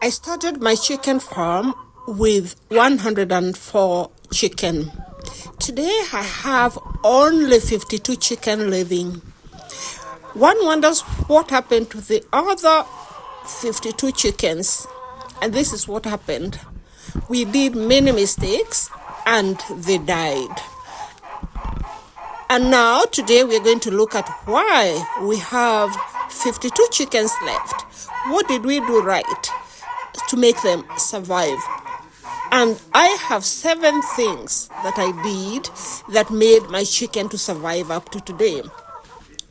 I started my chicken farm with 104 chicken. Today I have only 52 chicken living. One wonders what happened to the other 52 chickens. And this is what happened. We did many mistakes and they died. And now today we're going to look at why we have 52 chickens left. What did we do right to make them survive? And I have 7 things that I did that made my chicken to survive up to today.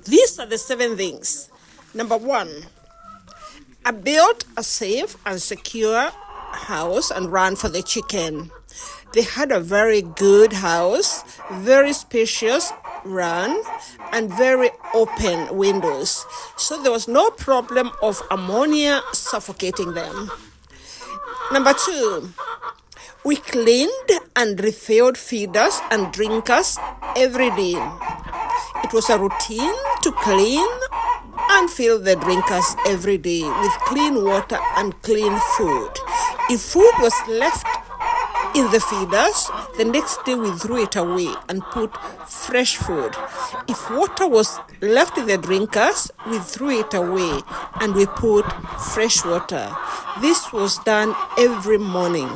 These are the 7 things. Number 1, I built a safe and secure house and ran for the chicken. They had a very good house, very spacious run, and very open windows. So there was no problem of ammonia suffocating them. Number 2, we cleaned and refilled feeders and drinkers every day. It was a routine to clean and fill the drinkers every day with clean water and clean food. If food was left in the feeders, the next day we threw it away and put fresh food. If water was left in the drinkers, we threw it away and we put fresh water. This was done every morning,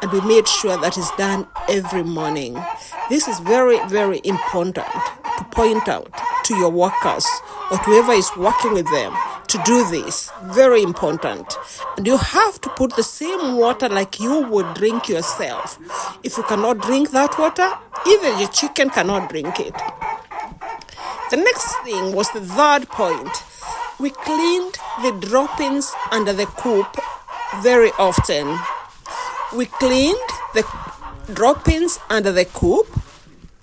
and we made sure that it's done every morning. This is very, very important to point out to your workers or to whoever is working with them to do this. Very important. And you have to put the same water like you would drink yourself. If you cannot drink that water, even your chicken cannot drink it. The next thing was the 3rd point. We cleaned the droppings under the coop very often. We cleaned the droppings under the coop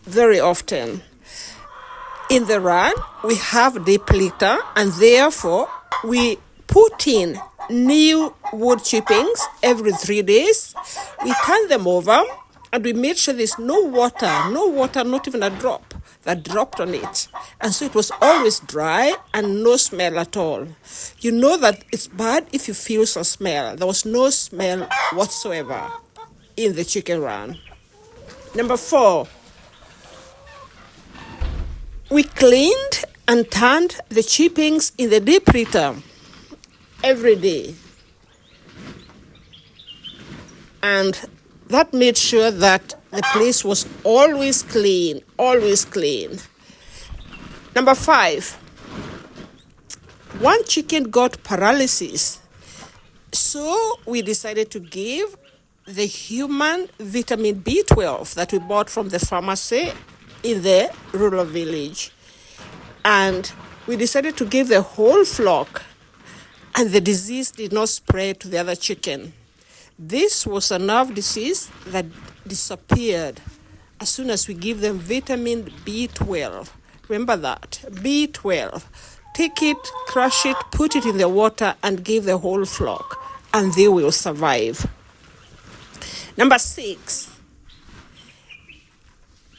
very often. In the run, we have deep litter, and therefore we put in new wood chippings every 3 days. We turn them over, and we made sure there's no water, not even a drop that dropped on it. And so it was always dry and no smell at all. You know that it's bad if you feel some smell. There was no smell whatsoever in the chicken run. Number 4, we cleaned and turned the chippings in the deep litter every day. And that made sure that the place was always clean, always clean. Number 5, one chicken got paralysis. So we decided to give the human vitamin B12 that we bought from the pharmacy in the rural village. And we decided to give the whole flock, and the disease did not spread to the other chicken. This was a nerve disease that disappeared as soon as we give them vitamin B12. Remember that, B12. Take it, crush it, put it in the water, and give the whole flock, and they will survive. Number 6,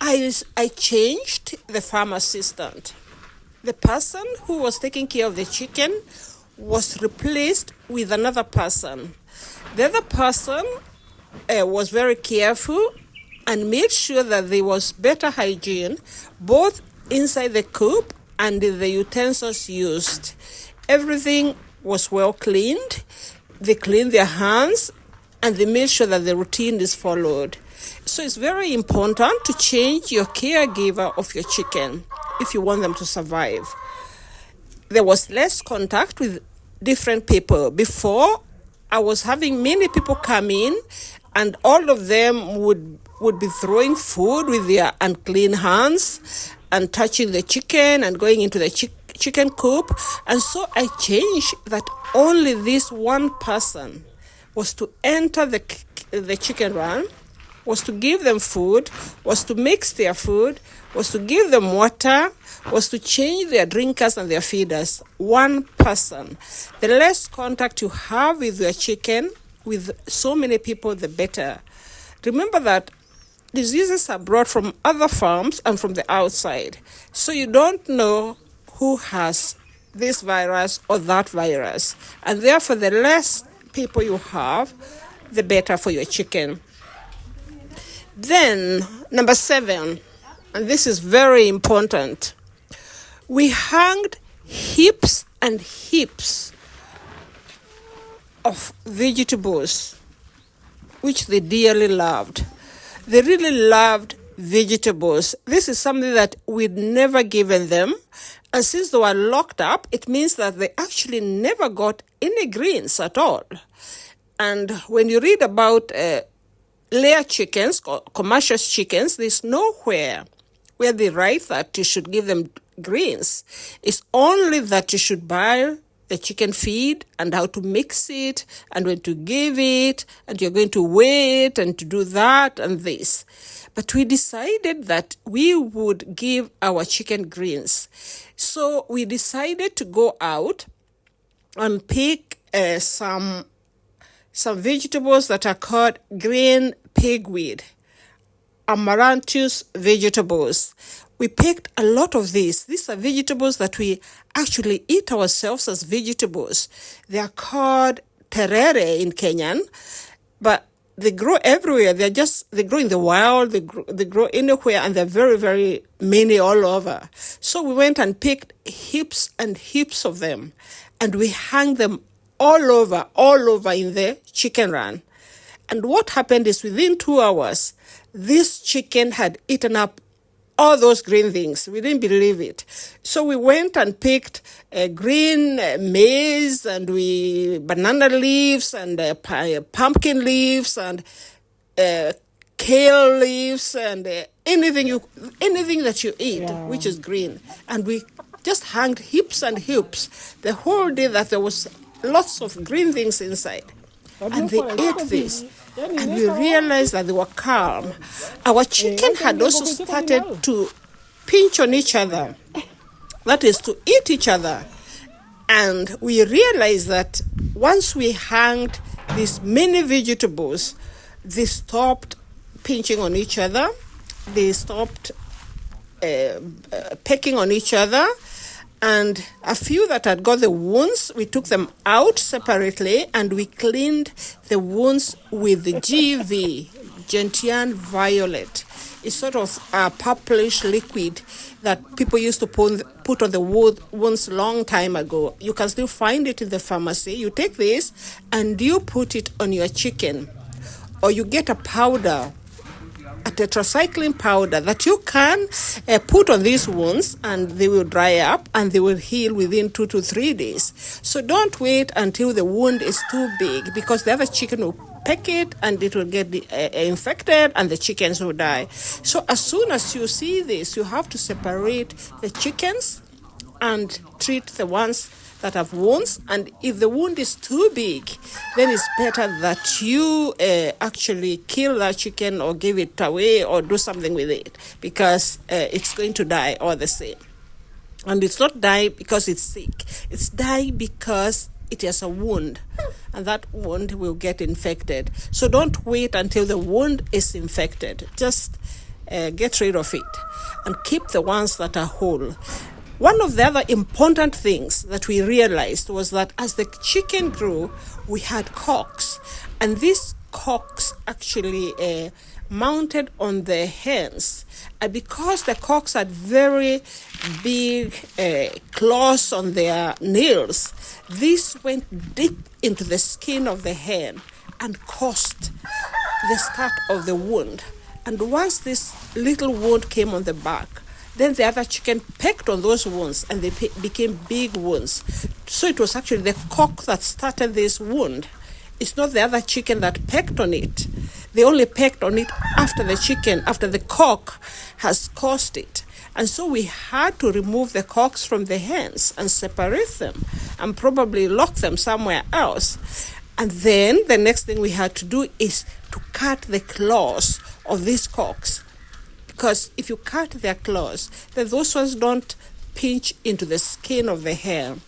I changed the farm assistant. The person who was taking care of the chicken was replaced with another person. The other person was very careful and made sure that there was better hygiene, both inside the coop and in the utensils used. Everything was well cleaned. They cleaned their hands, and they made sure that the routine is followed. So it's very important to change your caregiver of your chicken if you want them to survive. There was less contact with different people. Before, I was having many people come in, and all of them would be throwing food with their unclean hands and touching the chicken and going into the chicken coop. And so I changed that only this one person was to enter the chicken run, was to give them food, was to mix their food, was to give them water, was to change their drinkers and their feeders. One person. The less contact you have with your chicken, with so many people, the better. Remember that diseases are brought from other farms and from the outside. So you don't know who has this virus or that virus. And therefore, the less people you have, the better for your chicken. Then, number 7, and this is very important, we hanged heaps and heaps of vegetables, which they dearly loved. They really loved vegetables. This is something that we'd never given them. And since they were locked up, it means that they actually never got any greens at all. And when you read about layer chickens, commercial chickens, there's nowhere where they write that you should give them greens. It's only that you should buy the chicken feed and how to mix it and when to give it, and you're going to weigh it and to do that and this. But we decided that we would give our chicken greens. So we decided to go out and pick some vegetables that are called green pigweed, amaranthus vegetables. We picked a lot of these. These are vegetables that we actually eat ourselves as vegetables. They are called terere in Kenyan, but they grow everywhere. They grow in the wild, they grow anywhere, and they're very, very many all over. So we went and picked heaps and heaps of them, and we hung them all over in the chicken run. And what happened is within 2 hours, this chicken had eaten up all those green things. We didn't believe it. So we went and picked green maize and banana leaves and pumpkin leaves and kale leaves and anything that you eat, which is green. And we just hung heaps and heaps the whole day that there was lots of green things inside. And they ate this. And we realized that they were calm. Our chicken had also started to pinch on each other. That is, to eat each other. And we realized that once we hanged these many vegetables, they stopped pinching on each other. They stopped pecking on each other. And a few that had got the wounds, we took them out separately and we cleaned the wounds with the GV, Gentian Violet. It's sort of a purplish liquid that people used to put on the wounds long time ago. You can still find it in the pharmacy. You take this and you put it on your chicken. Or you get a powder, a tetracycline powder that you can put on these wounds, and they will dry up and they will heal within 2 to 3 days. So don't wait until the wound is too big, because the other chicken will peck it and it will get infected and the chickens will die. So as soon as you see this, you have to separate the chickens and treat the ones that have wounds. And if the wound is too big, then it's better that you actually kill that chicken or give it away or do something with it, because it's going to die all the same. And it's not die because it's sick. It's die because it has a wound, and that wound will get infected. So don't wait until the wound is infected. Just get rid of it and keep the ones that are whole. One of the other important things that we realized was that as the chicken grew, we had cocks. And these cocks actually mounted on the hens. And because the cocks had very big claws on their nails, this went deep into the skin of the hen and caused the start of the wound. And once this little wound came on the back, then the other chicken pecked on those wounds and they became big wounds. So it was actually the cock that started this wound. It's not the other chicken that pecked on it. They only pecked on it after the cock has caused it. And so we had to remove the cocks from the hens and separate them and probably lock them somewhere else. And then the next thing we had to do is to cut the claws of these cocks. Because if you cut their claws, then those ones don't pinch into the skin of the hen.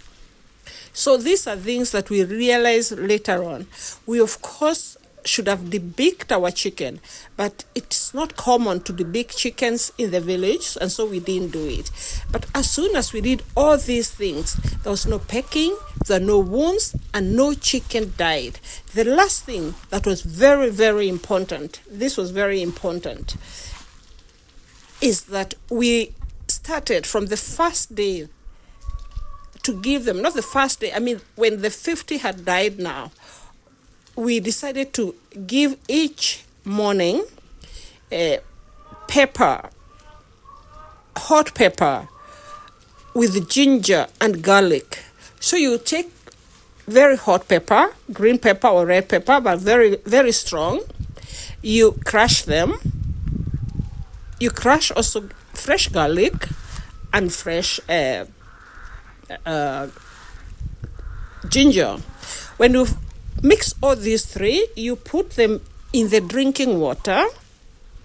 So these are things that we realize later on. We, of course, should have debeaked our chicken, but it's not common to debeak chickens in the village, and so we didn't do it. But as soon as we did all these things, there was no pecking, there were no wounds, and no chicken died. The last thing that was very, very important, this was very important, is that we started from the first day to give them, not the first day, I mean, when the 50 had died now, we decided to give each morning pepper, hot pepper with ginger and garlic. So you take very hot pepper, green pepper or red pepper, but very, very strong. You crush them. You crush also fresh garlic and fresh ginger. When you mix all these three, you put them in the drinking water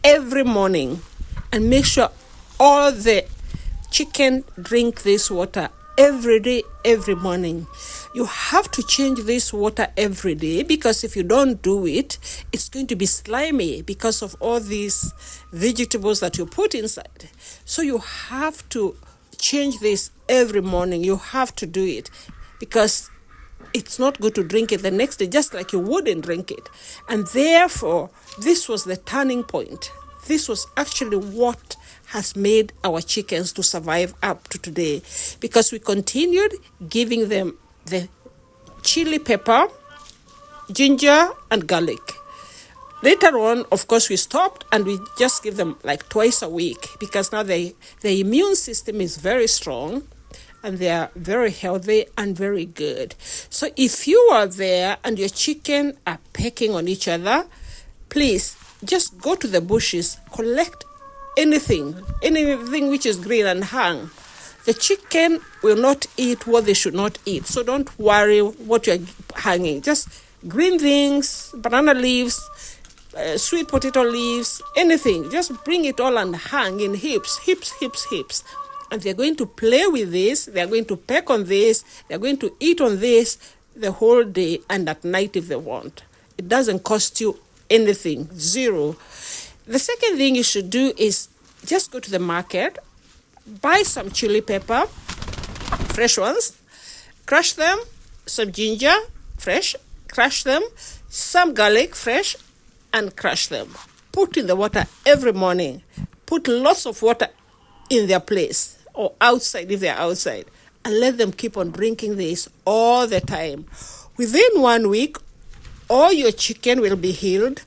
every morning and make sure all the chicken drink this water every day, every morning. You have to change this water every day, because if you don't do it, it's going to be slimy because of all these vegetables that you put inside. So you have to change this every morning. You have to do it, because it's not good to drink it the next day, just like you wouldn't drink it. And therefore, this was the turning point. This was actually what has made our chickens to survive up to today, because we continued giving them the chili pepper, ginger, and garlic. Later on, of course, we stopped and we just give them like twice a week, because now the immune system is very strong and they are very healthy and very good. So if you are there and your chicken are pecking on each other, please just go to the bushes, collect anything which is green and hang. The chicken will not eat what they should not eat. So don't worry what you're hanging. Just green things, banana leaves, sweet potato leaves, anything. Just bring it all and hang in heaps. And they're going to play with this. They're going to peck on this. They're going to eat on this the whole day and at night if they want. It doesn't cost you anything, zero. The second thing you should do is just go to the market, buy some chili pepper, fresh ones, crush them, some ginger, fresh, crush them, some garlic, fresh, and crush them. Put in the water every morning. Put lots of water in their place or outside if they're outside, and let them keep on drinking this all the time. Within 1 week, all your chicken will be healed.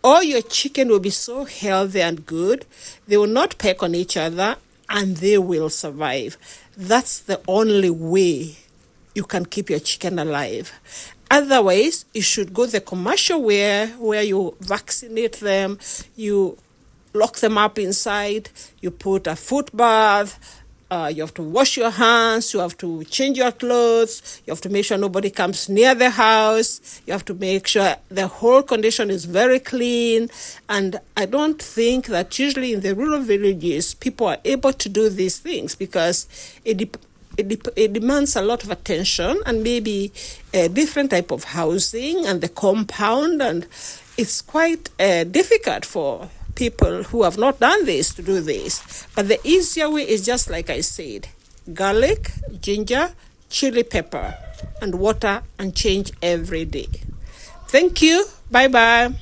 All your chicken will be so healthy and good. They will not peck on each other, and they will survive. That's the only way you can keep your chicken alive. Otherwise, you should go the commercial way where you vaccinate them, you lock them up inside, you put a foot bath, you have to wash your hands, you have to change your clothes, you have to make sure nobody comes near the house, you have to make sure the whole condition is very clean. And I don't think that usually in the rural villages, people are able to do these things, because it demands a lot of attention and maybe a different type of housing and the compound, and it's quite difficult for people who have not done this to do this. But the easier way is just like I said, garlic, ginger, chili pepper, and water, and change every day. Thank you. Bye-bye.